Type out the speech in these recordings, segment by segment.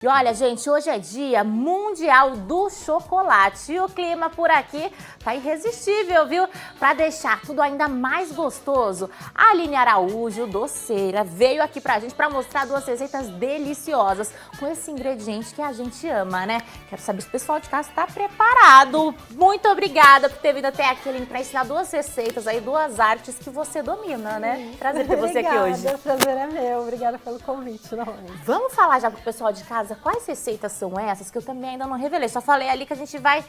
E olha, gente, hoje é dia mundial do chocolate e o clima por aqui tá irresistível, viu? Para deixar tudo ainda mais gostoso, a Aline Araújo, doceira, veio aqui pra gente para mostrar duas receitas deliciosas com esse ingrediente que a gente ama, né? Quero saber se o pessoal de casa está preparado. Muito obrigada por ter vindo até aqui, Aline, para ensinar duas receitas aí, duas artes que você domina, né? Prazer ter você aqui hoje. O prazer é meu. Obrigada pelo convite, novamente. Vamos falar já pro pessoal de casa quais receitas são essas que eu também ainda não revelei. Só falei ali que a gente vai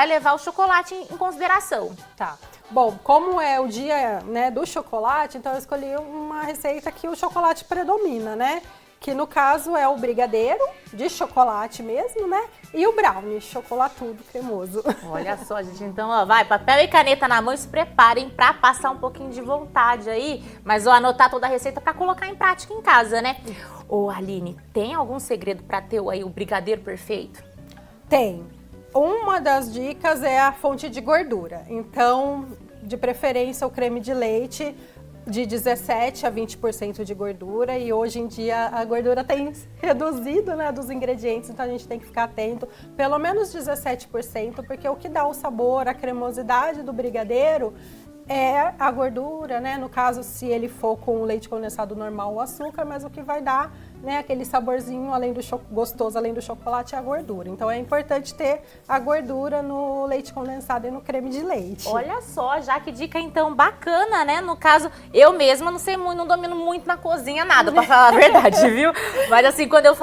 levar o chocolate em consideração. Tá. Bom, como é o dia, né, do chocolate, então eu escolhi uma receita que o chocolate predomina, né? Que no caso é o brigadeiro de chocolate mesmo, né? E o brownie, chocolatudo cremoso. Olha só, gente, então ó, vai, papel e caneta na mão e se preparem pra passar um pouquinho de vontade aí, mas ó, anotar toda a receita pra colocar em prática em casa, né? Ô Aline, tem algum segredo pra ter aí o brigadeiro perfeito? Tem. Uma das dicas é a fonte de gordura. Então, de preferência, o creme de leite de 17 a 20% de gordura, e hoje em dia a gordura tem reduzido, né, dos ingredientes, então a gente tem que ficar atento, pelo menos 17%, porque o que dá o sabor, a cremosidade do brigadeiro é a gordura, né? No caso, se ele for com leite condensado normal, o açúcar, mas o que vai dar, né, aquele saborzinho além do gostoso, além do chocolate, é a gordura. Então é importante ter a gordura no leite condensado e no creme de leite. Olha só, já que dica então bacana, né? No caso, eu mesma não sei muito, não domino muito na cozinha nada, pra falar a verdade, viu? Mas assim, quando eu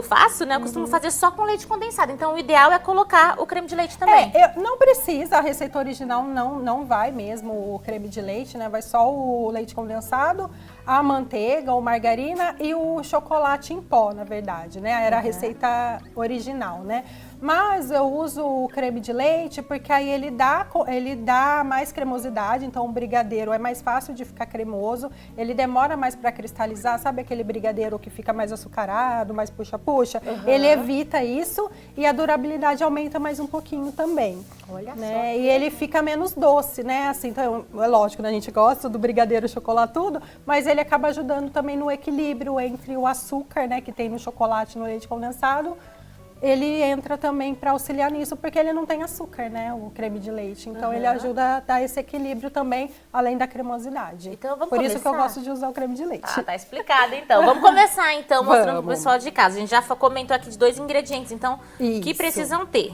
faço, né, eu costumo fazer só com leite condensado. Então o ideal é colocar o creme de leite também. Não precisa, a receita original não vai mesmo o creme de leite, né? Vai só o leite condensado, a manteiga ou margarina e o chocolate em pó, na verdade, né? Era a receita original, né? Mas eu uso o creme de leite porque aí ele dá mais cremosidade, então o brigadeiro é mais fácil de ficar cremoso, ele demora mais para cristalizar, sabe aquele brigadeiro que fica mais açucarado, mais puxa-puxa? Ele evita isso e a durabilidade aumenta mais um pouquinho também. Olha né? só. E ele fica menos doce, né? Assim, então, é lógico, né? A gente gosta do brigadeiro chocolatudo, mas ele acaba ajudando também no equilíbrio entre o açúcar, né, que tem no chocolate e no leite condensado. Ele entra também para auxiliar nisso, porque ele não tem açúcar, né, o creme de leite. Então, ele ajuda a dar esse equilíbrio também, além da cremosidade. Então, vamos Por isso que eu gosto de usar o creme de leite. Tá explicado, então. Vamos começar, então, mostrando pro pessoal de casa. A gente já comentou aqui de dois ingredientes, então, que precisam ter.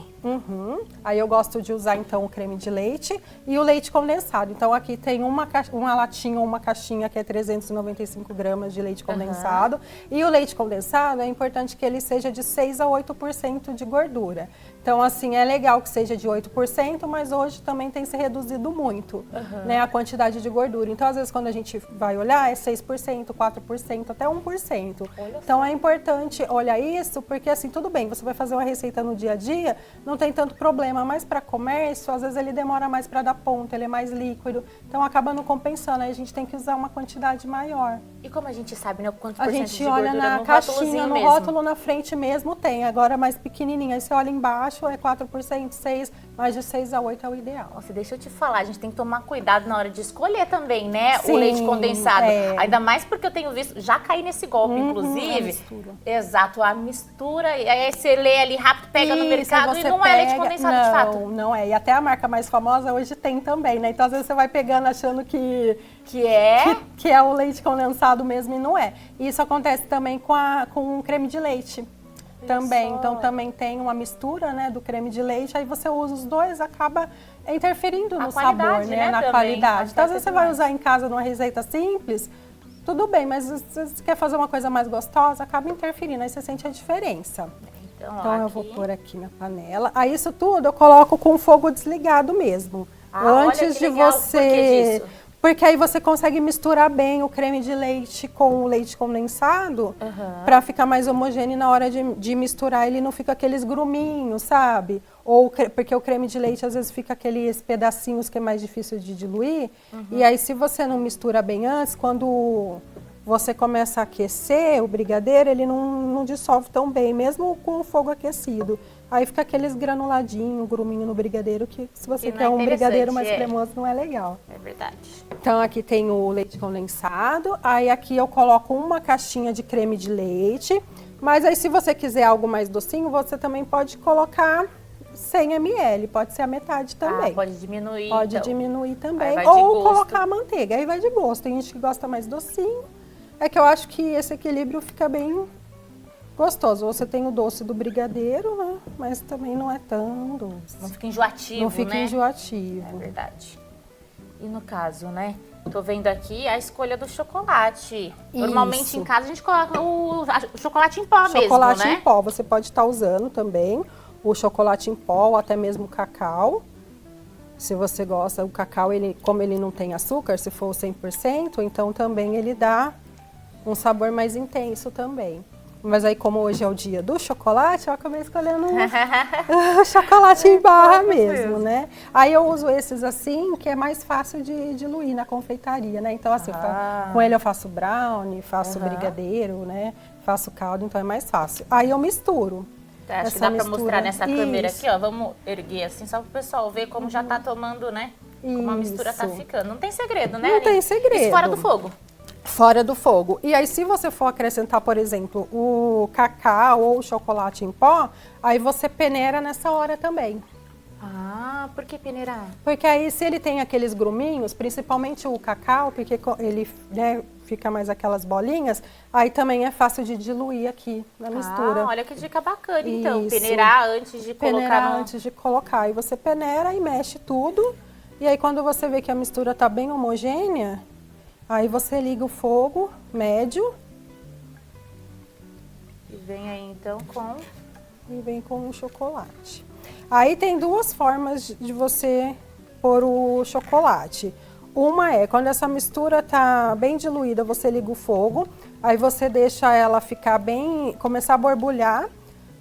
Aí eu gosto de usar, então, o creme de leite e o leite condensado. Então, aqui tem uma latinha ou uma caixinha que é 395 gramas de leite condensado. E o leite condensado, é importante que ele seja de 6 a 8% de gordura. Então, assim, é legal que seja de 8%, mas hoje também tem se reduzido muito, né, a quantidade de gordura. Então, às vezes, quando a gente vai olhar, é 6%, 4%, até 1%. Então, é importante olhar isso, porque, assim, tudo bem, você vai fazer uma receita no dia a dia, não tem tanto problema, mas para comércio, às vezes ele demora mais para dar ponto, ele é mais líquido, então acaba não compensando, aí a gente tem que usar uma quantidade maior. E como a gente sabe, né, quanto a por cento gente de olha gordura na no caixinha, no mesmo? rótulo na frente mesmo tem, agora mais pequenininho, aí você olha embaixo, é 4%, 6%, mais de 6 a 8% é o ideal. Nossa, deixa eu te falar, a gente tem que tomar cuidado na hora de escolher também, né, Sim, o leite condensado. Ainda mais porque eu tenho visto, já caí nesse golpe, inclusive. A mistura. Exato, a mistura, e aí você lê ali rápido, pega no mercado e não é leite condensado de fato. Não é, e até a marca mais famosa hoje tem também, né? Então às vezes você vai pegando achando que é o leite condensado mesmo e não é. E isso acontece também com o creme de leite. Também, então também tem uma mistura, né, do creme de leite, aí você usa os dois, acaba interferindo no sabor, né, na qualidade. Então às vezes você vai usar em casa numa receita simples, tudo bem, mas se você quer fazer uma coisa mais gostosa, acaba interferindo, aí você sente a diferença. Então eu vou pôr aqui na panela. Aí isso tudo eu coloco com o fogo desligado mesmo. Antes de você... Porque aí você consegue misturar bem o creme de leite com o leite condensado para ficar mais homogêneo, e na hora de misturar ele não fica aqueles gruminhos, sabe? Ou porque o creme de leite às vezes fica aqueles pedacinhos que é mais difícil de diluir. E aí se você não mistura bem antes, quando você começa a aquecer o brigadeiro, ele não dissolve tão bem, mesmo com o fogo aquecido. Aí fica aqueles granuladinhos, gruminho no brigadeiro, que se você quer um brigadeiro mais cremoso, não é legal. É verdade. Então aqui tem o leite condensado, aí aqui eu coloco uma caixinha de creme de leite, Mas aí se você quiser algo mais docinho, você também pode colocar 100 ml, pode ser a metade também. Pode diminuir. Pode então. diminuir também, Aí vai de ou gosto. colocar a manteiga, aí vai de gosto. Tem gente que gosta mais docinho, é que eu acho que esse equilíbrio fica bem gostoso. Você tem o doce do brigadeiro, né? Mas também não é tão doce. Não fica enjoativo, Não fica né? enjoativo. É verdade. E no caso, né? Tô vendo aqui a escolha do chocolate. Normalmente Isso. em casa a gente coloca o chocolate em pó Chocolate mesmo, né? em pó, você pode estar usando também o chocolate em pó, ou até mesmo o cacau. Se você gosta, o cacau, como ele não tem açúcar, se for 100%, então também ele dá um sabor mais intenso também. Mas aí, como hoje é o dia do chocolate, eu acabei escolhendo o chocolate em barra mesmo, né? Aí eu uso esses assim, que é mais fácil de diluir na confeitaria, né? Então, assim, com ele eu faço brownie, faço brigadeiro, né? Faço caldo, então é mais fácil. Aí eu misturo. Acho que dá pra mostrar nessa câmera aqui, ó. Vamos erguer assim, só pro pessoal ver como já tá tomando, né? Como a mistura tá ficando. Não tem segredo, né, Não tem Aline? segredo. Isso fora do fogo. Fora do fogo. E aí, se você for acrescentar, por exemplo, o cacau ou o chocolate em pó, aí você peneira nessa hora também. Ah, por que peneirar? Porque aí, se ele tem aqueles gruminhos, principalmente o cacau, porque ele, né, fica mais aquelas bolinhas, aí também é fácil de diluir aqui na mistura. Ah, olha que dica bacana, então. Isso. Peneirar antes de colocar Peneirar no... antes de colocar. Aí você peneira e mexe tudo. E aí, quando você vê que a mistura tá bem homogênea, aí você liga o fogo médio. E vem aí, então, com... E vem com o chocolate. Aí tem duas formas de você pôr o chocolate. Uma é, quando essa mistura tá bem diluída, você liga o fogo, aí você deixa ela ficar bem, começar a borbulhar.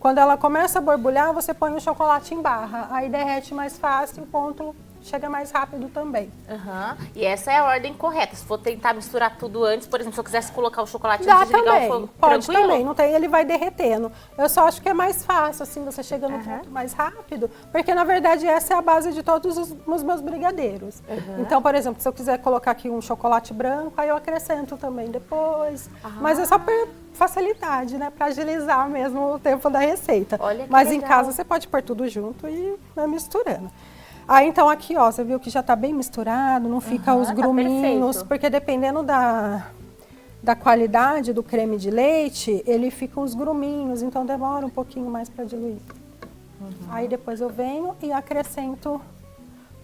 Quando ela começa a borbulhar, você põe o chocolate em barra, aí derrete mais fácil, o ponto chega mais rápido também. Aham. E essa é a ordem correta. Se for tentar misturar tudo antes, por exemplo, se eu quisesse colocar o chocolate Dá antes de ligar também, o fogo, pode tranquilo? também, não tem, ele vai derretendo. Eu só acho que é mais fácil, assim, você chega no ponto mais rápido, porque na verdade essa é a base de todos os meus brigadeiros. Então, por exemplo, se eu quiser colocar aqui um chocolate branco, aí eu acrescento também depois. Mas é só por facilidade, né, para agilizar mesmo o tempo da receita. Olha que Mas em legal. casa você pode pôr tudo junto e vai misturando. Aí, então, aqui, ó, você viu que já tá bem misturado, não fica os tá gruminhos, perfeito. porque dependendo da qualidade do creme de leite, ele fica uns gruminhos, então demora um pouquinho mais para diluir. Aí depois eu venho e acrescento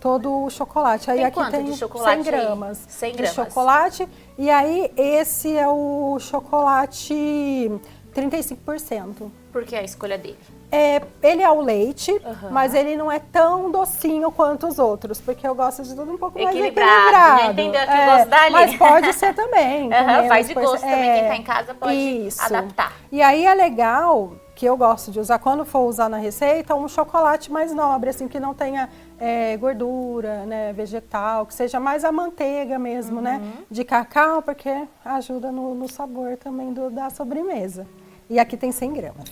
todo o chocolate. Aí Tem aqui quanto tem de chocolate 100 gramas, 100 de gramas. chocolate. E aí esse é o chocolate 35%. Por que a escolha dele? Ele é o leite, mas ele não é tão docinho quanto os outros, porque eu gosto de tudo um pouco mais Equilibrado, né? equilibrado. Entendeu que eu gosto da Aline. Mas pode ser também. com Aham, menos faz de coisa. gosto também, quem tá em casa pode Isso. adaptar. E aí é legal, que eu gosto de usar, quando for usar na receita, um chocolate mais nobre, assim, que não tenha gordura, né, vegetal, que seja mais a manteiga mesmo, né, de cacau, porque ajuda no sabor também da sobremesa. E aqui tem 100 gramas.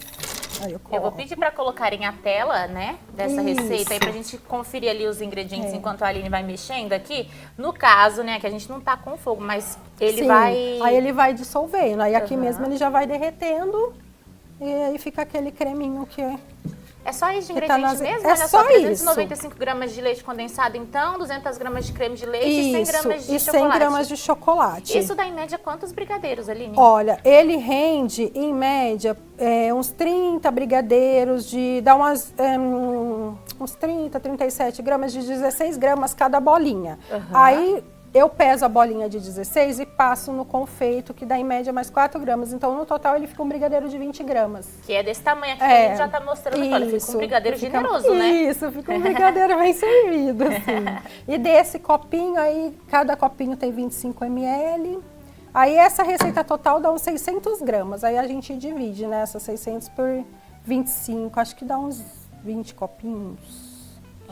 Aí Eu vou pedir para colocarem a tela, né, dessa Isso. receita aí pra gente conferir ali os ingredientes enquanto a Aline vai mexendo aqui. No caso, né, que a gente não tá com fogo, mas ele Sim, vai... aí ele vai dissolvendo, aí aqui mesmo ele já vai derretendo e aí fica aquele creminho que É só isso de que tá ingrediente nas- mesmo? é Olha só 395 gramas de leite condensado, então, 200 gramas de creme de leite e 100 gramas de e 100 chocolate. gramas de chocolate. Isso dá em média quantos brigadeiros, Aline? Olha, ele rende, em média, uns 30 brigadeiros, dá uns 30, 37 gramas, de 16 gramas cada bolinha. Aí eu peso a bolinha de 16 e passo no confeito, que dá em média mais 4 gramas. Então, no total, ele fica um brigadeiro de 20 gramas. Que é desse tamanho aqui que a gente já tá mostrando aqui. Olha, fica um brigadeiro generoso, né? Isso, fica um brigadeiro bem servido, assim. E desse copinho aí, cada copinho tem 25 ml. Aí essa receita total dá uns 600 gramas. Aí a gente divide, né, essas 600 por 25. Acho que dá uns 20 copinhos.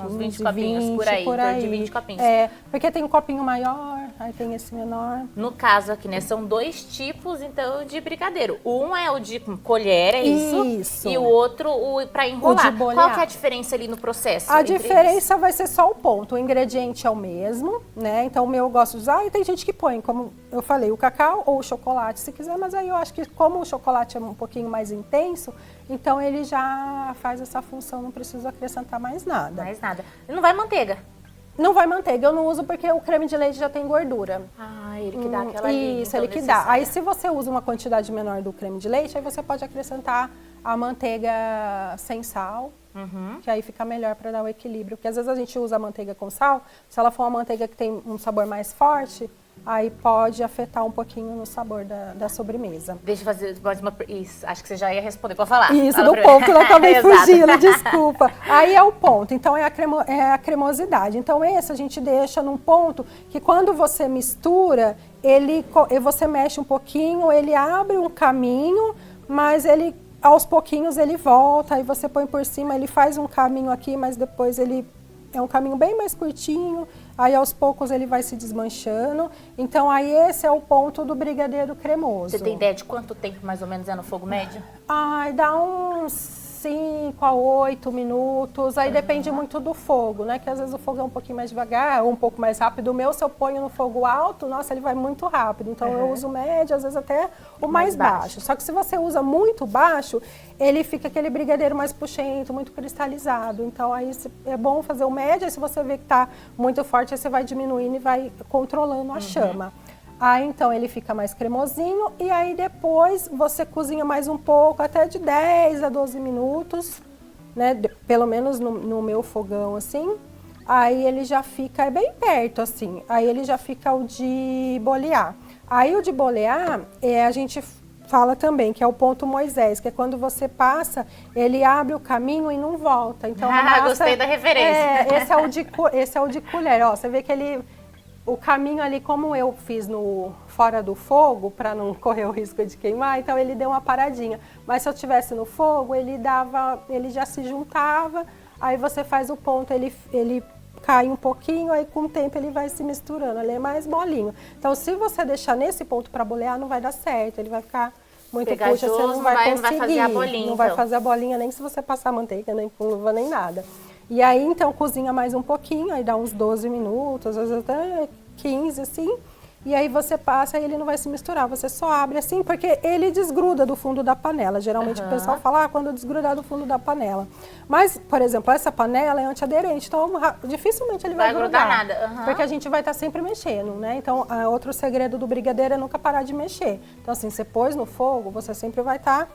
Uns 20 copinhos por aí, em torno de 20 copinhos. Porque tem um copinho maior, aí tem esse menor. No caso aqui, né, são 2 tipos, então, de brigadeiro. Um é o de colher, é isso? Isso. E o outro, o para enrolar. O de bolear. Qual que é a diferença ali no processo? A diferença vai ser só o ponto. O ingrediente é o mesmo, né? Então, o meu eu gosto de usar. E tem gente que põe, como eu falei, o cacau ou o chocolate, se quiser. Mas aí eu acho que como o chocolate é um pouquinho mais intenso, então ele já faz essa função, não preciso acrescentar mais nada. Mais nada. E não vai manteiga? Não vai manteiga, eu não uso porque o creme de leite já tem gordura. Ah, ele que dá aquela liga, Isso, então, ele que dá. Aí se você usa uma quantidade menor do creme de leite, aí você pode acrescentar a manteiga sem sal, que aí fica melhor para dar o equilíbrio. Porque às vezes a gente usa a manteiga com sal, se ela for uma manteiga que tem um sabor mais forte, aí pode afetar um pouquinho no sabor da sobremesa. Deixa eu fazer mais uma... Isso, acho que você já ia responder, pode falar. Isso, Fala do primeiro. ponto, eu acabei Exato. fugindo, desculpa. Aí é o ponto, então é a cremosidade. Então esse a gente deixa num ponto que quando você mistura, você mexe um pouquinho, ele abre um caminho, mas ele aos pouquinhos ele volta, aí você põe por cima, ele faz um caminho aqui, mas depois ele é um caminho bem mais curtinho, aí aos poucos ele vai se desmanchando. Então aí esse é o ponto do brigadeiro cremoso. Você tem ideia de quanto tempo mais ou menos é no fogo médio? Ai, dá uns 5 a 8 minutos, aí depende muito do fogo, né? Que às vezes o fogo é um pouquinho mais devagar ou um pouco mais rápido. O meu, se eu ponho no fogo alto, nossa, ele vai muito rápido. Então eu uso médio, às vezes até o mais baixo. Só que se você usa muito baixo, ele fica aquele brigadeiro mais puxento, muito cristalizado. Então aí é bom fazer o médio, aí se você vê que tá muito forte, aí você vai diminuindo e vai controlando a chama. Aí então ele fica mais cremosinho e aí depois você cozinha mais um pouco, até de 10 a 12 minutos, né? Pelo menos no meu fogão assim. Aí ele já fica, é bem perto assim, aí ele já fica o de bolear. Aí o de bolear, a gente fala também que é o ponto Moisés, que é quando você passa, ele abre o caminho e não volta. Então, a massa, gostei da referência. Esse é o de colher, ó, você vê que o caminho ali, como eu fiz fora do fogo, para não correr o risco de queimar, então ele deu uma paradinha. Mas se eu tivesse no fogo, ele já se juntava, aí você faz o ponto, ele cai um pouquinho, aí com o tempo ele vai se misturando, ele é mais molinho. Então se você deixar nesse ponto para bolear, não vai dar certo, ele vai ficar muito puxa, você não vai conseguir. Não vai fazer a bolinha, não vai fazer a bolinha nem se você passar manteiga, nem com luva, nem nada. E aí, então, cozinha mais um pouquinho, aí dá uns 12 minutos, às vezes até 15, assim. E aí você passa e ele não vai se misturar, você só abre assim, porque ele desgruda do fundo da panela. Geralmente o pessoal fala, quando desgrudar do fundo da panela. Mas, por exemplo, essa panela é antiaderente, então dificilmente ele vai grudar. Nada. Porque a gente vai estar sempre mexendo, né? Então, outro segredo do brigadeiro é nunca parar de mexer. Então, assim, você pôs no fogo, você sempre vai estar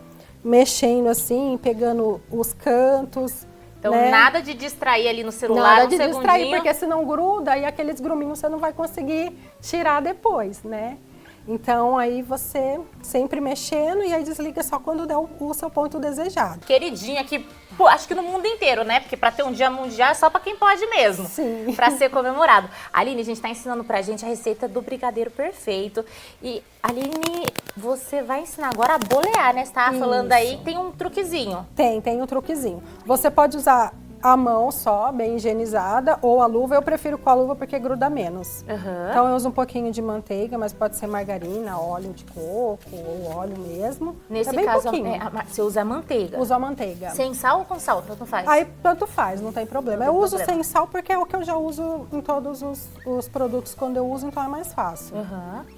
mexendo assim, pegando os cantos. Então, né? Nada de distrair ali no celular, nada de distrair, porque senão gruda e aqueles gruminhos você não vai conseguir tirar depois, né? Então, aí você sempre mexendo e aí desliga só quando der o seu ponto desejado. Queridinha aqui, pô, acho que no mundo inteiro, né? Porque pra ter um dia mundial é só pra quem pode mesmo. Sim. Pra ser comemorado. Aline, a gente tá ensinando pra gente a receita do brigadeiro perfeito. E, Aline, você vai ensinar agora a bolear, né? Você tava falando aí, tem um truquezinho. Tem um truquezinho. Você pode usar a mão só, bem higienizada, ou a luva. Eu prefiro com a luva porque gruda menos. Então eu uso um pouquinho de manteiga, mas pode ser margarina, óleo de coco ou óleo mesmo. Nesse bem caso, pouquinho. você usa a manteiga? Uso a manteiga. Sem sal ou com sal? Tanto faz? Aí tanto faz, não tem problema. Não tem eu uso problema. sem sal porque é o que eu já uso em todos os produtos quando eu uso, então é mais fácil.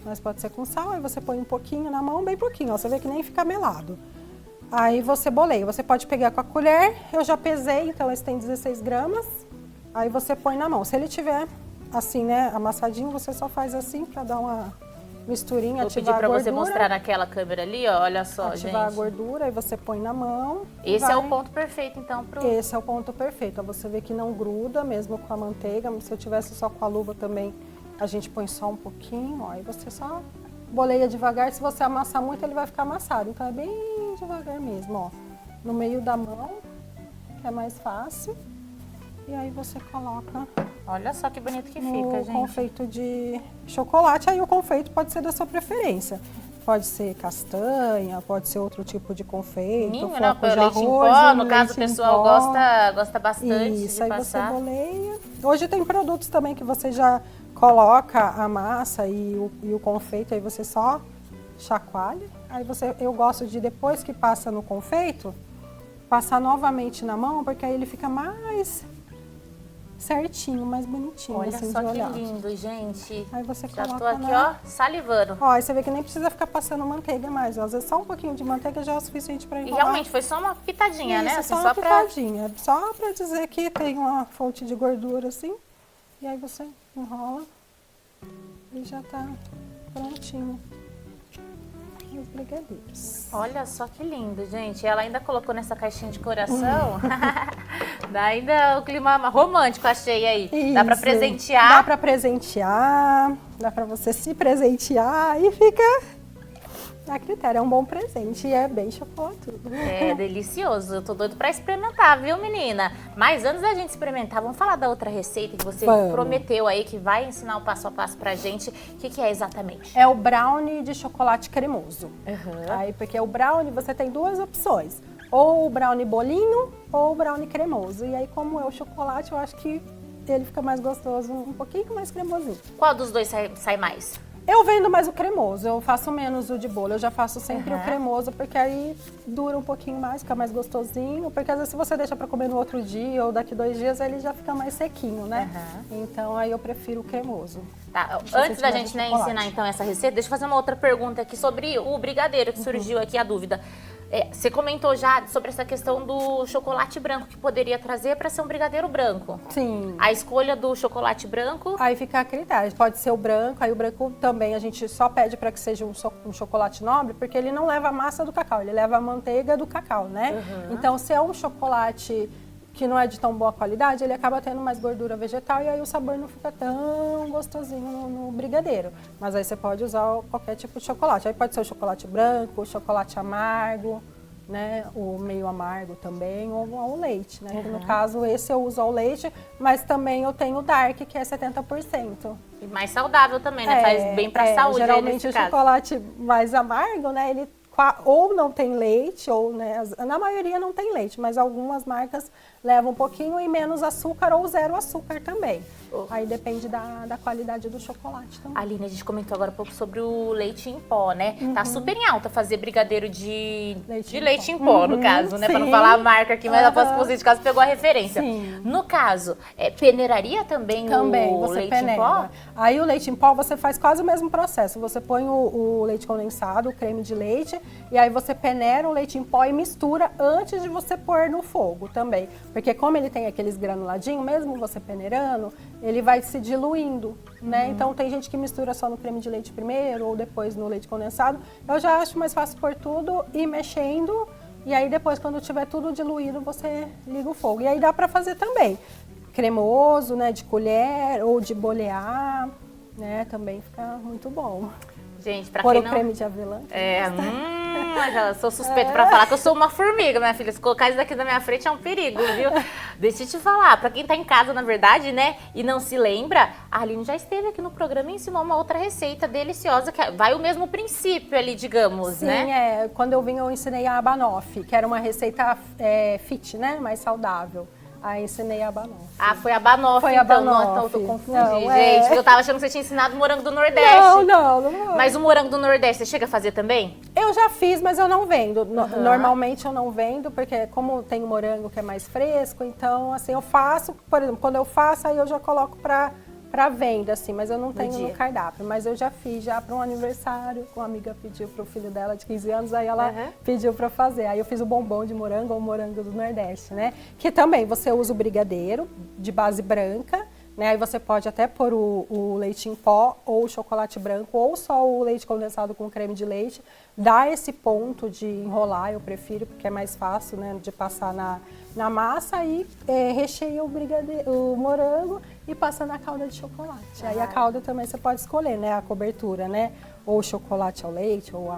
Mas pode ser com sal, aí você põe um pouquinho na mão, bem pouquinho, ó, você vê que nem fica melado. Aí você boleia, você pode pegar com a colher, eu já pesei, então esse tem 16 gramas, aí você põe na mão. Se ele tiver assim, né, amassadinho, você só faz assim pra dar uma misturinha, Vou pedir ativar pra a gordura. você mostrar naquela câmera ali, ó, olha só, Ativar gente. a gordura, aí você põe na mão. Esse é o ponto perfeito, então, pro... Esse é o ponto perfeito, ó, você vê que não gruda mesmo com a manteiga. Se eu tivesse só com a luva também, a gente põe só um pouquinho, ó, aí você só boleia devagar. Se você amassar muito, ele vai ficar amassado, então é bem devagar mesmo, ó, no meio da mão, que é mais fácil. E aí você coloca. Olha só que bonito que no fica, gente. confeito de chocolate. Aí o confeito pode ser da sua preferência. Pode ser castanha, pode ser outro tipo de confeito. Ninho, floco né? de Leite em arroz, pó, no caso o leite em pessoal pó. gosta bastante Isso, de aí passar. você boleia. Hoje tem produtos também que você já coloca a massa e o confeito, aí você só chacoalha. Aí eu gosto de, depois que passa no confeito, passar novamente na mão, porque aí ele fica mais certinho, mais bonitinho. Olha assim, só de que olhar. lindo, gente. Aí você Já coloca tô aqui, ó, salivando. Ó, aí você vê que nem precisa ficar passando manteiga mais. Às vezes só um pouquinho de manteiga já é o suficiente para E enrolar. realmente foi só uma pitadinha, né? Isso, Assim, só uma pitadinha. Só para dizer que tem uma fonte de gordura assim. E aí você enrola e já tá prontinho. Os brigadeiros. Olha só que lindo, gente. Ela ainda colocou nessa caixinha de coração. Dá ainda o clima romântico, achei aí. Isso. Dá pra presentear. Dá pra presentear, dá pra você se presentear e fica a critério. É um bom presente e é bem chocolatudo. É delicioso. Eu tô doido pra experimentar, viu, menina? Mas antes da gente experimentar, vamos falar da outra receita que você prometeu aí, que vai ensinar o passo a passo pra gente. O que é exatamente? É o brownie de chocolate cremoso. Aí, porque o brownie você tem duas opções. Ou o brownie bolinho ou o brownie cremoso. E aí, como é o chocolate, eu acho que ele fica mais gostoso, um pouquinho mais cremosinho. Qual dos dois sai mais? Eu vendo mais o cremoso, eu faço menos o de bolo. Eu já faço sempre o cremoso, porque aí dura um pouquinho mais, fica mais gostosinho. Porque às vezes se você deixa pra comer no outro dia ou daqui 2 dias, ele já fica mais sequinho, né? Então aí eu prefiro o cremoso. Tá, antes da gente ensinar então essa receita, deixa eu fazer uma outra pergunta aqui sobre o brigadeiro, que surgiu aqui a dúvida. Você comentou já sobre essa questão do chocolate branco, que poderia trazer para ser um brigadeiro branco. Sim. A escolha do chocolate branco... Aí fica a critério. Pode ser o branco, aí o branco também a gente só pede para que seja um chocolate nobre, porque ele não leva a massa do cacau, ele leva a manteiga do cacau, né? Então, se é um chocolate que não é de tão boa qualidade, ele acaba tendo mais gordura vegetal e aí o sabor não fica tão gostosinho no brigadeiro. Mas aí você pode usar qualquer tipo de chocolate. Aí pode ser o chocolate branco, o chocolate amargo, né? O meio amargo também, ou o leite, né? Que no caso, esse eu uso ao leite, mas também eu tenho o dark, que é 70%. E mais saudável também, né? Faz bem pra saúde. Geralmente o chocolate mais amargo, né? Ele ou não tem leite, ou, né, na maioria não tem leite, mas algumas marcas levam um pouquinho e menos açúcar ou 0 açúcar também. Aí depende da qualidade do chocolate também. Aline, a gente comentou agora um pouco sobre o leite em pó, né? Tá super em alta fazer brigadeiro de leite em pó, no caso, né? Pra não falar a marca aqui, mas aposto que você de casa pegou a referência. Sim. No caso, peneiraria também o você leite peneira. em pó? Aí o leite em pó você faz quase o mesmo processo. Você põe o leite condensado, o creme de leite, e aí você peneira o leite em pó e mistura antes de você pôr no fogo também. Porque como ele tem aqueles granuladinhos, mesmo você peneirando, ele vai se diluindo, né? Então tem gente que mistura só no creme de leite primeiro ou depois no leite condensado. Eu já acho mais fácil pôr tudo e mexendo. E aí depois, quando tiver tudo diluído, você liga o fogo. E aí dá pra fazer também cremoso, né? De colher ou de bolear, né? Também fica muito bom. Gente, pra Pôr quem o não... creme de avelã. Eu sou suspeita pra falar que eu sou uma formiga, minha filha. Se colocar isso daqui na minha frente é um perigo, viu? Deixa eu te falar, pra quem tá em casa, na verdade, né, e não se lembra, a Aline já esteve aqui no programa e ensinou uma outra receita deliciosa, que vai o mesmo princípio ali, digamos, né? Sim, quando eu vim eu ensinei a banoffee, que era uma receita fit, né, mais saudável. Aí ensinei a banoffee. Ah, foi a banoffee, foi então. A banoffee. Não, eu tô confundindo, não, gente. Eu tava achando que você tinha ensinado morango do Nordeste. Não. Mas o morango do Nordeste, você chega a fazer também? Eu já fiz, mas eu não vendo. Normalmente eu não vendo, porque como tem o morango que é mais fresco, então assim, eu faço, por exemplo, quando eu faço, aí eu já coloco pra venda, assim, mas eu não tenho no cardápio. Mas eu já fiz já para um aniversário, uma amiga pediu pro filho dela de 15 anos, aí ela pediu para fazer. Aí eu fiz o bombom de morango ou morango do Nordeste, né? Que também você usa o brigadeiro de base branca, né? Aí você pode até pôr o leite em pó ou o chocolate branco ou só o leite condensado com creme de leite. Dá esse ponto de enrolar, eu prefiro, porque é mais fácil, né, de passar na massa e recheia o morango e passa na calda de chocolate. Aí a calda também você pode escolher, né, a cobertura, né, ou chocolate ao leite, ou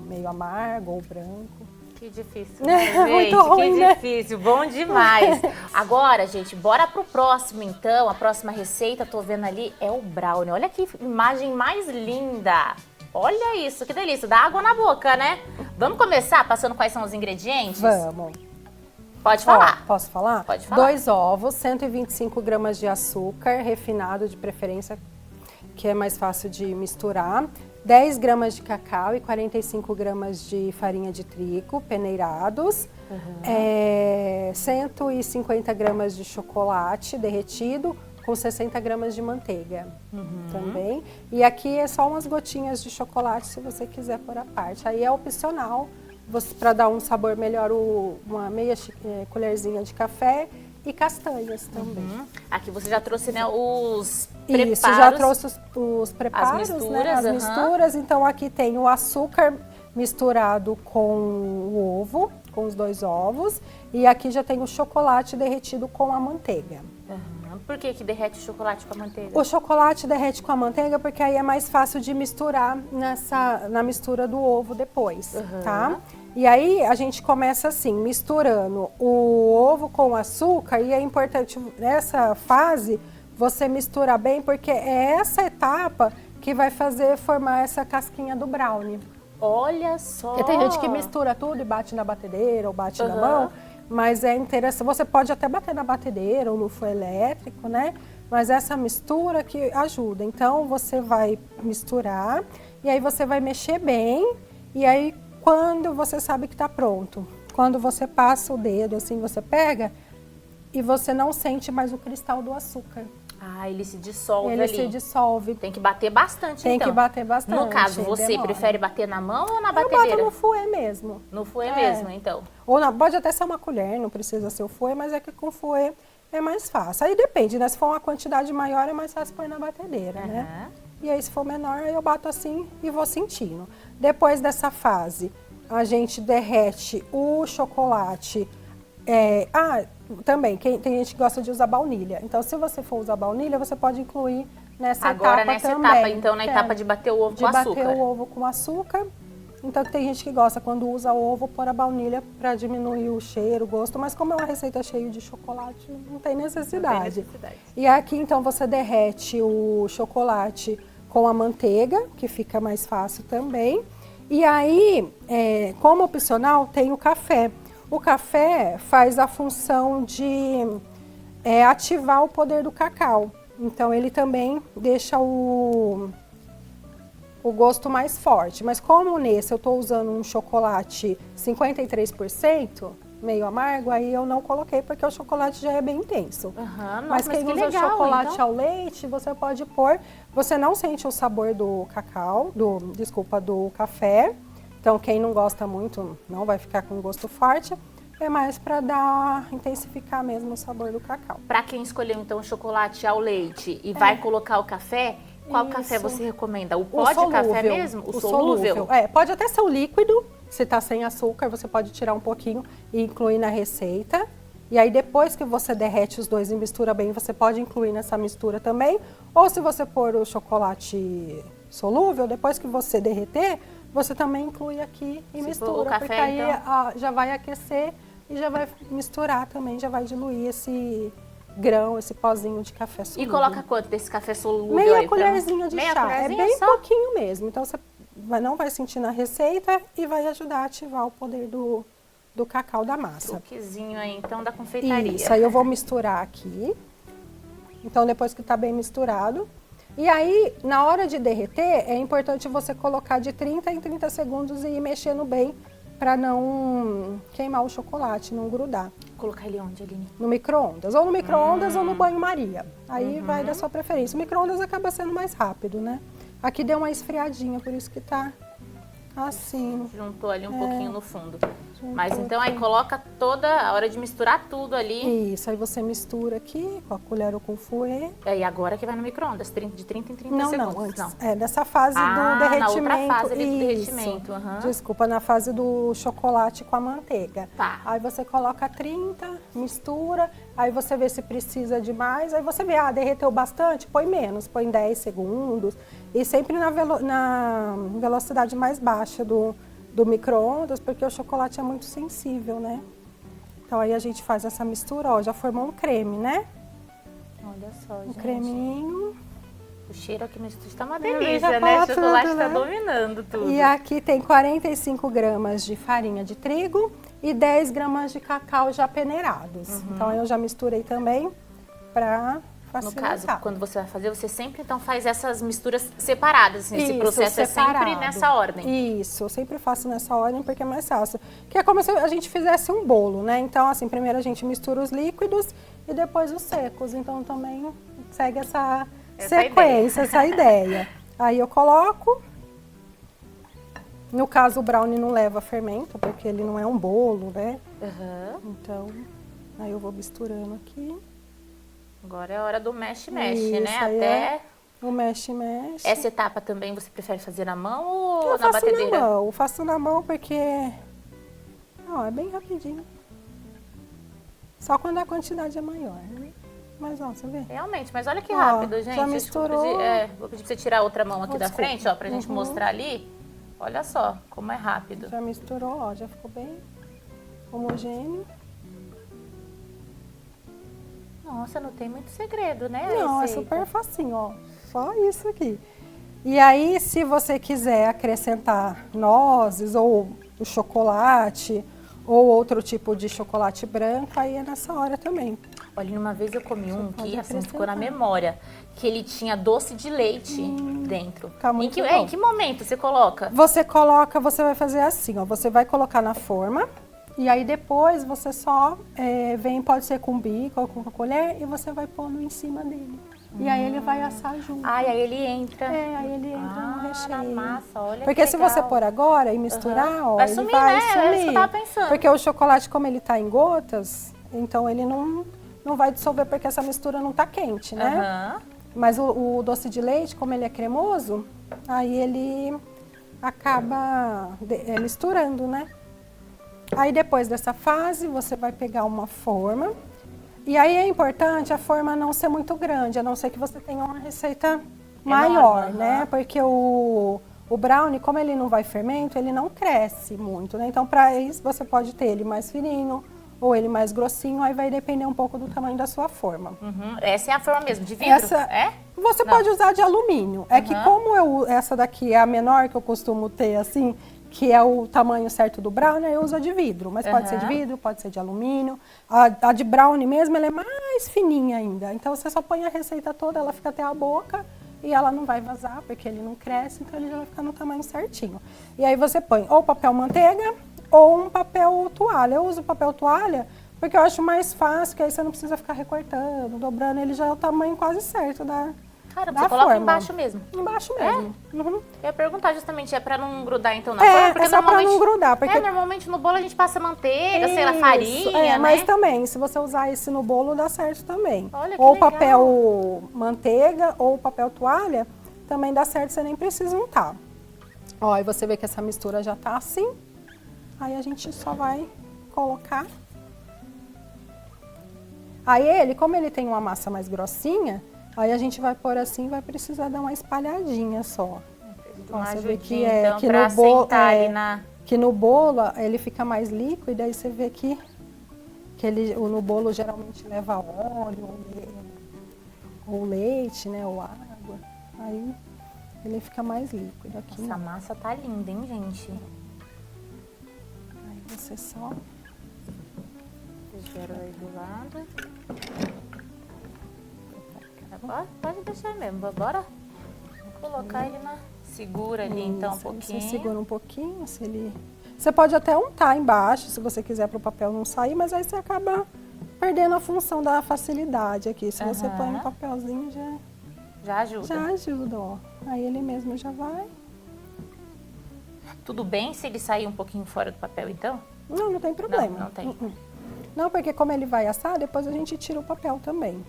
meio amargo, ou branco. Que difícil, né, gente? Muito ruim, que né? difícil, bom demais. Agora, gente, bora pro próximo, então. A próxima receita, tô vendo ali, é o brownie. Olha que imagem mais linda. Olha isso, que delícia. Dá água na boca, né? Vamos começar passando quais são os ingredientes? Vamos. Pode falar. Posso falar? Pode falar. 2 ovos, 125 gramas de açúcar refinado, de preferência que é mais fácil de misturar. 10 gramas de cacau e 45 gramas de farinha de trigo peneirados. 150 gramas de chocolate derretido com 60 gramas de manteiga também. E aqui é só umas gotinhas de chocolate se você quiser pôr à parte. Aí é opcional, para dar um sabor melhor, uma meia colherzinha de café e castanhas também. Aqui você já trouxe, né, os preparos. Isso, já trouxe os preparos, as misturas, né, as misturas. Então aqui tem o açúcar misturado com o ovo, com os 2 ovos. E aqui já tem o chocolate derretido com a manteiga. Por que derrete o chocolate com a manteiga? O chocolate derrete com a manteiga porque aí é mais fácil de misturar na mistura do ovo depois, tá? E aí a gente começa assim, misturando o ovo com o açúcar, e é importante nessa fase você misturar bem, porque é essa etapa que vai formar essa casquinha do brownie. Olha só! Porque tem gente que mistura tudo e bate na batedeira ou bate na mão, mas é interessante. Você pode até bater na batedeira ou no forno elétrico, né? Mas essa mistura que ajuda. Então você vai misturar e aí você vai mexer bem, e aí quando você sabe que está pronto, quando você passa o dedo assim, você pega e você não sente mais o cristal do açúcar. Ah, ele se dissolve ali. Ele se dissolve. Tem que bater bastante, então. Tem que bater bastante. No caso, você prefere bater na mão ou na batedeira? Eu bato no fouet mesmo. No fouet mesmo, então. Ou pode até ser uma colher, não precisa ser o fouet, mas é que com fouet é mais fácil. Aí depende, né? Se for uma quantidade maior, é mais fácil pôr na batedeira, né? E aí, se for menor, eu bato assim e vou sentindo. Depois dessa fase, a gente derrete o chocolate. Também, tem gente que gosta de usar baunilha. Então, se você for usar baunilha, você pode incluir nessa etapa também. Agora, nessa etapa, então, na etapa de bater o ovo com açúcar. De bater o ovo com açúcar. Então, tem gente que gosta, quando usa o ovo, pôr a baunilha para diminuir o cheiro, o gosto. Mas como é uma receita cheia de chocolate, não tem necessidade. E aqui, então, você derrete o chocolate com a manteiga, que fica mais fácil também. E aí, como opcional, tem o café. O café faz a função de ativar o poder do cacau. Então, ele também deixa o gosto mais forte. Mas como nesse eu estou usando um chocolate 53%, meio amargo, aí eu não coloquei porque o chocolate já é bem intenso. Mas quem usa chocolate então, ao leite, você pode pôr. Você não sente o sabor do cacau, do café. Então, quem não gosta muito não vai ficar com gosto forte. É mais para intensificar mesmo o sabor do cacau. Para quem escolheu, então, o chocolate ao leite e vai colocar o café, qual café você recomenda? O pó de café mesmo? O solúvel? Pode até ser o líquido. Se está sem açúcar, você pode tirar um pouquinho e incluir na receita. E aí, depois que você derrete os dois e mistura bem, você pode incluir nessa mistura também. Ou se você pôr o chocolate solúvel, depois que você derreter, você também inclui aqui e mistura. O café, porque aí então, já vai aquecer e já vai misturar também, já vai diluir esse grão, esse pozinho de café solúvel. E coloca quanto desse café solúvel? Meia colherzinha de chá. É bem pouquinho mesmo. Então, você não vai sentir na receita e vai ajudar a ativar o poder do cacau da massa. Truquezinho aí, então, da confeitaria. Isso, aí eu vou misturar aqui. Então, depois que tá bem misturado. E aí, na hora de derreter, é importante você colocar de 30 em 30 segundos e ir mexendo bem para não queimar o chocolate, não grudar. Colocar ele onde, Aline? No micro-ondas. Ou no micro-ondas ou no banho-maria. Aí vai da sua preferência. O micro-ondas acaba sendo mais rápido, né? Aqui deu uma esfriadinha, por isso que tá assim. Juntou ali um pouquinho no fundo. Mas então aí coloca toda a hora de misturar tudo ali. Isso, aí você mistura aqui com a colher ou com o fouet. E agora que vai no micro-ondas, de 30 em 30 segundos. Não, antes. Nessa fase do derretimento. Na outra fase ali do derretimento. Desculpa, na fase do chocolate com a manteiga. Tá. Aí você coloca 30, mistura, aí você vê se precisa de mais, aí você vê, derreteu bastante, põe menos, põe 10 segundos. E sempre na velocidade mais baixa do micro-ondas, porque o chocolate é muito sensível, né? Então aí a gente faz essa mistura, ó, já formou um creme, né? Olha só, gente. Um creminho. O cheiro aqui no estúdio tá uma delícia, né? O chocolate tá dominando tudo. E aqui tem 45 gramas de farinha de trigo e 10 gramas de cacau já peneirados. Então eu já misturei também pra No caso, quando você vai fazer, você sempre então faz essas misturas separadas, assim, esse processo separado. É sempre nessa ordem. Isso, eu sempre faço nessa ordem porque é mais fácil. Que é como se a gente fizesse um bolo, né? Então, assim, primeiro a gente mistura os líquidos e depois os secos. Então, também segue essa sequência, essa ideia. Aí eu coloco. No caso, o brownie não leva fermento, porque ele não é um bolo, né? Então, aí eu vou misturando aqui. Agora é a hora do mexe-mexe, né? Até o mexe-mexe. Essa etapa também você prefere fazer na mão ou eu na batedeira? Eu faço na mão porque ó, é bem rapidinho. Só quando a quantidade é maior, né? Mas ó, você vê? Realmente, mas olha que rápido, gente. Já misturou. Vou pedir pra você tirar a outra mão aqui da frente, ó, pra gente mostrar ali. Olha só como é rápido. Já misturou, ó, já ficou bem homogêneo. Nossa, não tem muito segredo, né? Não, é super facinho, ó. Só isso aqui. E aí, se você quiser acrescentar nozes ou o chocolate ou outro tipo de chocolate branco, aí é nessa hora também. Olha, uma vez eu comi um que assim ficou na memória, que ele tinha doce de leite dentro. Em que momento você coloca? Você vai fazer assim, ó. Você vai colocar na forma. E aí depois você só pode ser com bico ou com a colher, e você vai pondo em cima dele. E aí ele vai assar junto. Aí ele entra. Aí ele entra no recheio. Na massa, olha. Porque se você pôr agora e misturar, ó, vai sumir, né? É isso que eu tava pensando. Porque o chocolate, como ele tá em gotas, então ele não vai dissolver porque essa mistura não tá quente, né? Mas o doce de leite, como ele é cremoso, aí ele acaba misturando, né? Aí depois dessa fase, você vai pegar uma forma. E aí é importante a forma não ser muito grande, a não ser que você tenha uma receita maior, né? Porque o brownie, como ele não vai fermento, ele não cresce muito, né? Então, para isso, você pode ter ele mais fininho ou ele mais grossinho, aí vai depender um pouco do tamanho da sua forma. Essa é a forma mesmo, de vidro? Você pode usar de alumínio. É que como essa daqui é a menor que eu costumo ter, assim, que é o tamanho certo do brownie, eu uso de vidro. Mas pode ser de vidro, pode ser de alumínio. A de brownie mesmo, ela é mais fininha ainda. Então, você só põe a receita toda, ela fica até a boca e ela não vai vazar, porque ele não cresce, então ele já vai ficar no tamanho certinho. E aí você põe ou papel manteiga ou um papel toalha. Eu uso papel toalha porque eu acho mais fácil, que aí você não precisa ficar recortando, dobrando, ele já é o tamanho quase certo da Caramba, você coloca embaixo mesmo? Embaixo mesmo. Eu ia perguntar justamente, é pra não grudar então na forma? Porque só pra não grudar. Porque normalmente no bolo a gente passa manteiga, sei lá, farinha, né? Mas também, se você usar esse no bolo, dá certo também. Olha que ou legal. Papel manteiga ou papel toalha, também dá certo, você nem precisa untar. Ó, e você vê que essa mistura já tá assim. Aí a gente só vai colocar. Aí ele, como ele tem uma massa mais grossinha, aí a gente vai pôr assim e vai precisar dar uma espalhadinha só. Uma você ajudinha, vê que então, que pra no bolo, sentar ali na... que no bolo ele fica mais líquido, aí você vê que no bolo geralmente leva óleo ou leite, né, ou água. Aí ele fica mais líquido aqui. Essa massa tá linda, hein, gente? Aí você só... Gera aí do lado. Pode deixar mesmo, bora? Vou colocar ele na... Segura ali então um pouquinho. Você segura um pouquinho, você pode até untar embaixo, se você quiser, para o papel não sair, mas aí você acaba perdendo a função da facilidade aqui. Se você põe um papelzinho, já ajuda. Já ajuda, ó. Aí ele mesmo já vai. Tudo bem se ele sair um pouquinho fora do papel, então? Não, não tem problema. Não tem. Não, porque como ele vai assar, depois a gente tira o papel também.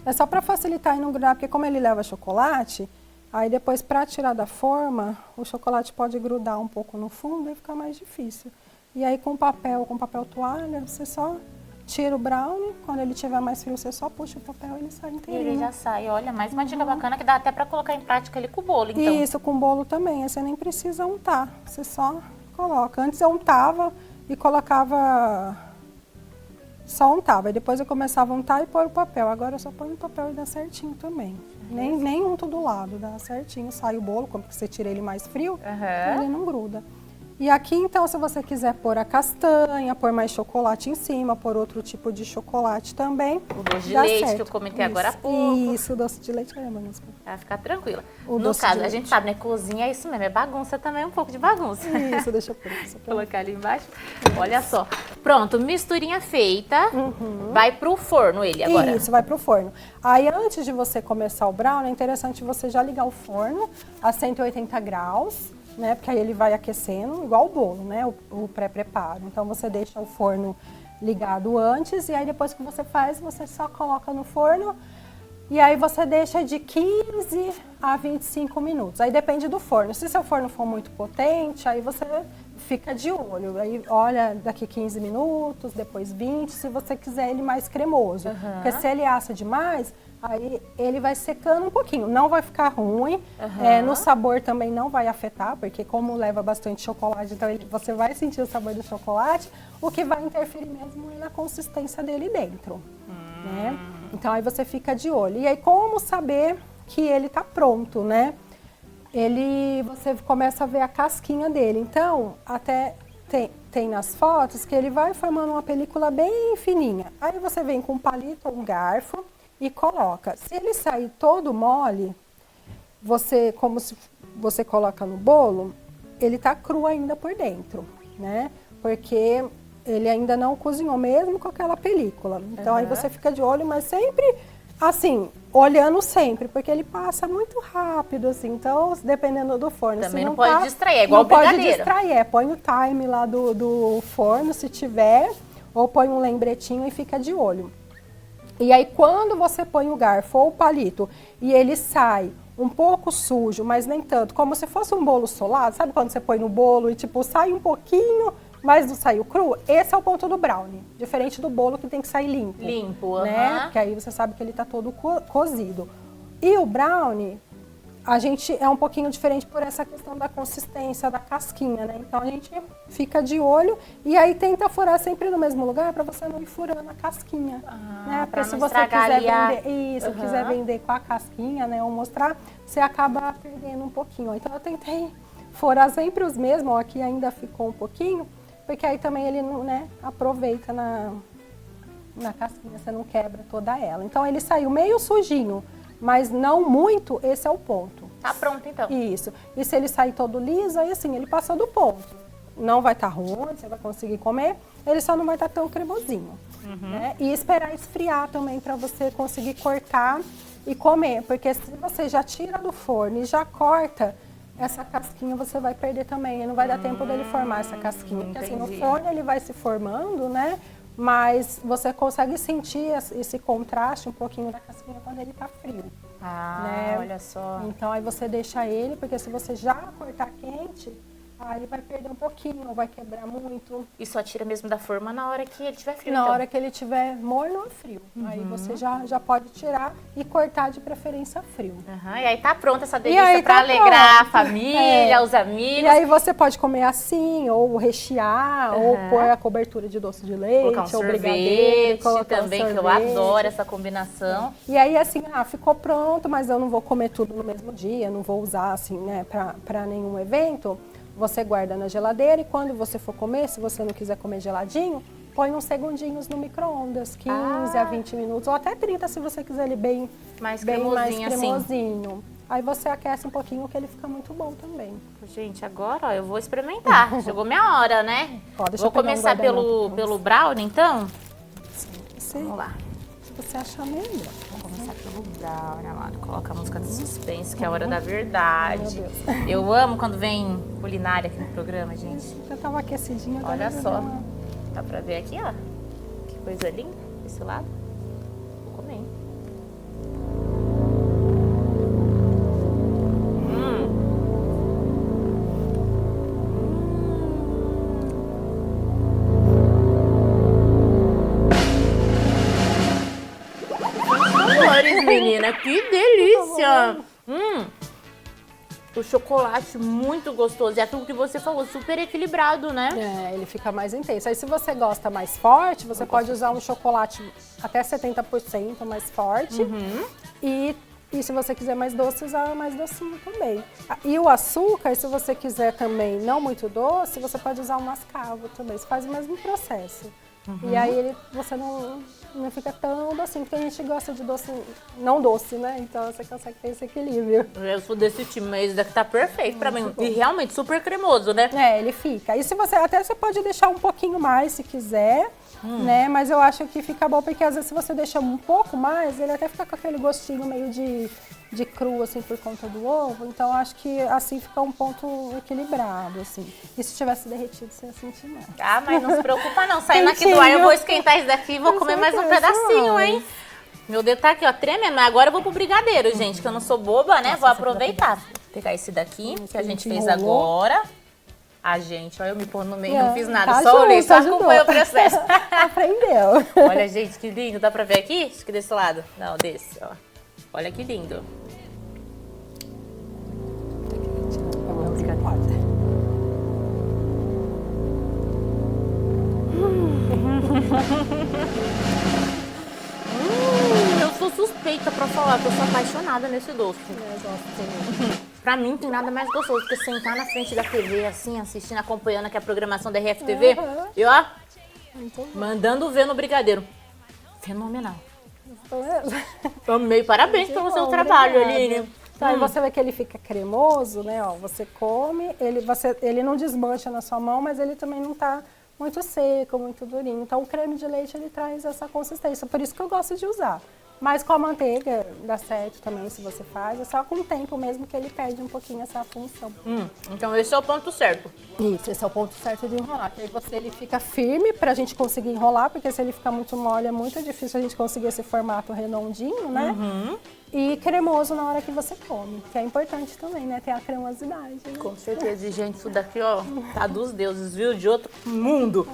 É só para facilitar e não grudar, porque como ele leva chocolate, aí depois para tirar da forma, o chocolate pode grudar um pouco no fundo e ficar mais difícil. E aí com papel toalha, você só tira o brownie, quando ele estiver mais frio, você só puxa o papel e ele sai inteirinho. E ele já sai, olha, mais uma dica bacana que dá até para colocar em prática ali com o bolo, então. Isso, com o bolo também, aí você nem precisa untar, você só coloca. Antes eu untava e colocava, só untava, e depois eu começava a untar e pôr o papel. Agora eu só ponho o papel e dá certinho também. Nem unto do lado, dá certinho, sai o bolo, como você tira ele mais frio, ele não gruda. E aqui, então, se você quiser pôr a castanha, pôr mais chocolate em cima, pôr outro tipo de chocolate também. O doce de leite que eu comentei agora há pouco. Isso, o doce de leite. Vai ficar tranquila. O No caso, a gente sabe, né? Cozinha é isso mesmo, é bagunça também, um pouco de bagunça. Isso, deixa eu pôr isso. Colocar ali embaixo. Olha só. Pronto, misturinha feita. Vai pro forno ele agora. Isso, vai pro forno. Aí, antes de você começar o brownie, é interessante você já ligar o forno a 180 graus. Né? Porque aí ele vai aquecendo, igual o bolo, né? O pré-preparo. Então, você deixa o forno ligado antes e aí depois que você faz, você só coloca no forno e aí você deixa de 15 a 25 minutos. Aí depende do forno. Se seu forno for muito potente, aí você fica de olho. Aí olha daqui 15 minutos, depois 20, se você quiser ele mais cremoso. Porque se ele assa demais, aí ele vai secando um pouquinho. Não vai ficar ruim, no sabor também não vai afetar, porque como leva bastante chocolate, então você vai sentir o sabor do chocolate. O que vai interferir mesmo é na consistência dele dentro, né? Então aí você fica de olho. E aí como saber que ele tá pronto, né? Você começa a ver a casquinha dele. Então, até tem nas fotos que ele vai formando uma película bem fininha. Aí você vem com um palito ou um garfo e coloca. Se ele sair todo mole, como se você coloca no bolo, ele tá cru ainda por dentro, né? Porque ele ainda não cozinhou mesmo com aquela película. Então aí você fica de olho, mas sempre assim, olhando sempre, porque ele passa muito rápido, assim. Então, dependendo do forno. Também não pode distrair, é igual brigadeiro. Não pode distrair, põe o time lá do forno, se tiver, ou põe um lembretinho e fica de olho. E aí, quando você põe o garfo ou o palito e ele sai um pouco sujo, mas nem tanto, como se fosse um bolo solado, sabe quando você põe no bolo e tipo, sai um pouquinho, mas não saiu cru? Esse é o ponto do brownie, diferente do bolo que tem que sair limpo. Limpo, né? Porque aí você sabe que ele tá todo cozido. E o brownie, a gente é um pouquinho diferente por essa questão da consistência, da casquinha, né? Então a gente fica de olho e aí tenta furar sempre no mesmo lugar para você não ir furando a casquinha, né? Porque se você quiser vender, quiser vender com a casquinha, né, ou mostrar, você acaba perdendo um pouquinho. Então eu tentei furar sempre os mesmos, ó, aqui ainda ficou um pouquinho, porque aí também ele, né, aproveita na casquinha, você não quebra toda ela. Então ele saiu meio sujinho, mas não muito, esse é o ponto. Tá pronto, então. Isso. E se ele sair todo liso, aí assim, ele passou do ponto. Não vai estar ruim, você vai conseguir comer, ele só não vai estar tão cremosinho. Né? E esperar esfriar também para você conseguir cortar e comer. Porque se você já tira do forno e já corta, essa casquinha você vai perder também. Não vai dar tempo dele formar essa casquinha. Porque assim, no forno ele vai se formando, né? Mas você consegue sentir esse contraste um pouquinho da casquinha quando ele tá frio. Né? Olha só. Então aí você deixa ele, porque se você já cortar quente, aí vai perder um pouquinho, ou vai quebrar muito. E só tira mesmo da forma na hora que ele estiver frio, Na hora que ele estiver morno ou frio. Aí você já pode tirar e cortar de preferência frio. E aí tá pronta essa delícia para alegrar a família, os amigos. E aí você pode comer assim, ou rechear, ou pôr a cobertura de doce de leite, colocar um ou sorvete brigadeiro, também, que eu adoro essa combinação. E aí assim, ficou pronto, mas eu não vou comer tudo no mesmo dia, não vou usar assim, né, para nenhum evento. Você guarda na geladeira e quando você for comer, se você não quiser comer geladinho, põe uns segundinhos no micro-ondas, 15 a 20 minutos, ou até 30 se você quiser ele bem mais cremosinho. Assim. Aí você aquece um pouquinho que ele fica muito bom também. Gente, agora ó, eu vou experimentar. Chegou minha hora, né? Vou começar pelo brownie, então? Sim. Vamos lá. Se você achar melhor. Vou começar pelo brownie, amado. Coloca a música de suspense, que é a hora da verdade. Eu amo quando vem culinária aqui no programa, gente. Já tava aquecidinha. Olha só. Dá pra ver aqui, ó. Que coisa linda. Desse lado. Vou comer. Menina, que delícia! O chocolate muito gostoso. E é tudo que você falou, super equilibrado, né? Ele fica mais intenso. Aí se você gosta mais forte, você pode usar um chocolate até 70% mais forte. E E se você quiser mais doce, usar mais docinho também. E o açúcar, se você quiser também não muito doce, você pode usar o mascavo também. Você faz o mesmo processo. E aí você não fica tão docinho, porque a gente gosta de doce, não doce, né? Então você consegue ter esse equilíbrio. Eu sou desse time, mas esse daqui tá perfeito pra mim. E realmente super cremoso, né? É, ele fica. E se você até você pode deixar um pouquinho mais se quiser, né? Mas eu acho que fica bom, porque às vezes se você deixar um pouco mais, ele até fica com aquele gostinho meio de cru, assim, por conta do ovo. Então, acho que assim fica um ponto equilibrado, assim. E se tivesse derretido, você ia sentir mais. Ah, mas não se preocupa não. Saindo aqui do ar, eu vou esquentar isso daqui e vou comer mais um pedacinho, hein? Meu dedo tá aqui, ó, tremendo. Mas agora eu vou pro brigadeiro, gente, que eu não sou boba, né? Vou aproveitar. Vou pegar esse daqui, que a gente fez agora. A gente, olha, eu me pôr no meio, não fiz nada, tá só olhei, junto, só ajudou. acompanhei o processo. Aprendeu. Olha, gente, que lindo. Dá pra ver aqui? Acho que desse lado. Não, desse, ó. Olha que lindo. Eu sou suspeita pra falar, que eu sou apaixonada nesse doce. Eu gosto também. Pra mim, não tem nada mais gostoso do que sentar na frente da TV, assim, assistindo, acompanhando aqui a programação da RFTV. E ó, mandando ver no brigadeiro. Fenomenal. Amei, parabéns pelo seu trabalho, Aline. Então, aí você vê que ele fica cremoso, né? Ó, você come, ele não desmancha na sua mão, mas ele também não tá muito seco, muito durinho. Então, o creme de leite, ele traz essa consistência. Por isso que eu gosto de usar. Mas com a manteiga, dá certo também, se você faz. É só com o tempo mesmo que ele perde um pouquinho essa função. Então, esse é o ponto certo. Isso, esse é o ponto certo de enrolar. Que aí ele fica firme pra gente conseguir enrolar, porque se ele ficar muito mole, é muito difícil a gente conseguir esse formato redondinho, né? E cremoso na hora que você come, que é importante também, né? Ter a cremosidade. Né? Com certeza. E, gente, isso daqui, ó, tá dos deuses, viu? De outro mundo.